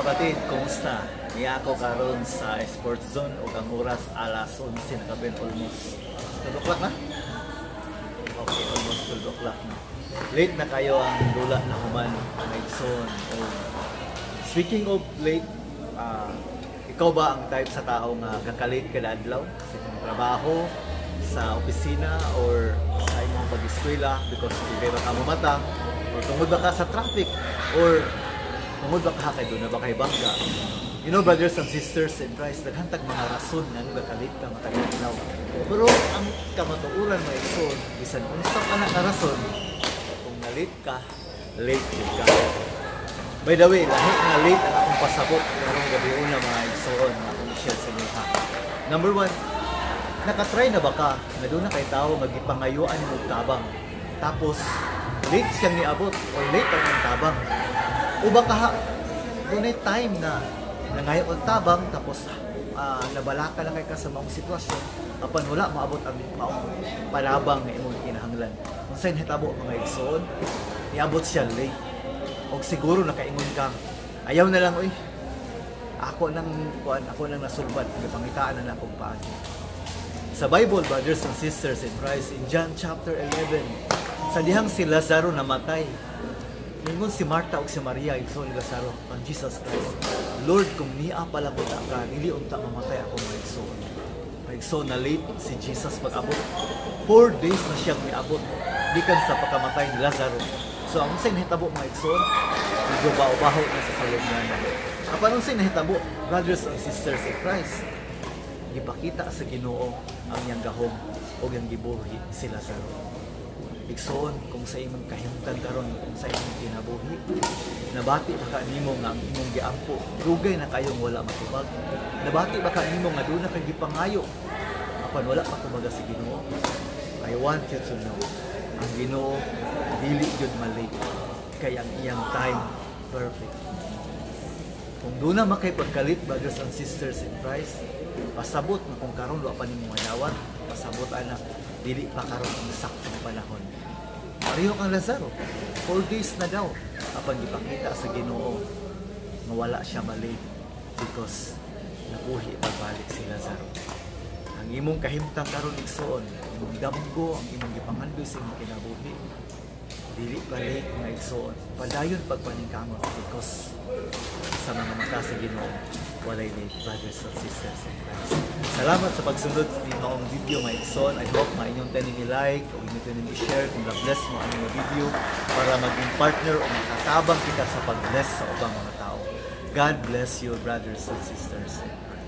kapatid, kumusta? Niya ako karon sa Sports Zone o ang oras alas 11 na kabin, almost 12 o'clock na? Okay, almost 12 o'clock na. Late na kayo ang dula na human, may son. Speaking of late, ikaw ba ang type sa tao nga kakalate kada adlaw sa imong trabaho, sa opisina, or sa imong pag-eskwela because hindi ba ka mamata, or tungod ba ka sa traffic, or tungod ba ka kay doon na ba kay bangga? You know, brothers and sisters in Christ, naghantag mga rason nga nung kalit ka matag-adlaw. Pero ang kamatuuran mo ito, bisan unsa pa na rason, kung nalit ka, late ka. By the way, lahat nga late ang akong pasabot karong gabi una mga igsoon na akong share sa inyo ha. Number 1, nakatry na ba ka na doon na kay tao magipangayuan mo tabang, tapos late siyang niabot or late ang tabang, o baka doon ay time na nangayo ang tabang tapos nabalaka na kay ka sa maong sitwasyon apan wala maabot ang maong palabang nga imong kinahanglan. Kung saan hitabo mga igsoon, niabot siya late o siguro nakaingon ka, ayaw na lang, uy, ako nang nasulbad, napangitaan na akong paano. Sa Bible, brothers and sisters in Christ, in John chapter 11, sa dihang si Lazaro namatay, ningon si Marta o si Maria, igsoon ni Lazaro, ang Jesus Christ, Lord, kung niya pala ko ka, nili unta mamatay ako mga igsoon. Mga igsoon na late si Jesus pag-abot. 4 days na siyang niabot, gikan sa pagkamatay ni Lazaro. So, ang unsay nahitabo mga igsoon, medyo baho-baho na sa kalugnanan. Apan unsay nahitabo, brothers and sisters in Christ, gipakita sa Ginoo ang iyang gahom o iyang gibuhi si Lazaro. Igsoon, kung sa imong kahimtang karon, kung sa imong kinabuhi, nabati ba ka nimo nga ang imong giampo, dugay na kayong wala matubag. Nabati ba ka nimo nga doon na kay gipangayo, apan wala pa kumaga si Ginoo. I want you to know, ang Ginoo dili gyud malate, kay ang iyang time perfect. Kung doon na makipagkalit, brothers and sisters in Christ, pasabot na kung karon wa pa nimo madawat, pasabot ana dili pa karon ang saktong panahon. Pareho kang Lazaro, 4 days na daw, apan gipakita sa Ginoo nga wala siya malate because nabuhi pagbalik si Lazaro. Ang imong kahimtang karon igsoon, imong damgo, ang imong gipangandoy sa imong kinabuhi, dili balik mga igsoon, padayon pagpaningkamot because sa mga mata sa Ginoo walay late, brothers and sisters in Christ. Salamat sa pagsunod sa inyong video mga igsoon. I hope ma-inyong taning i-like o inyong taning i-share kung na-bless mo ang inyong video para maging partner o makatabang kita sa pag-bless sa ubang mga tao. God bless you, brothers and sisters in Christ.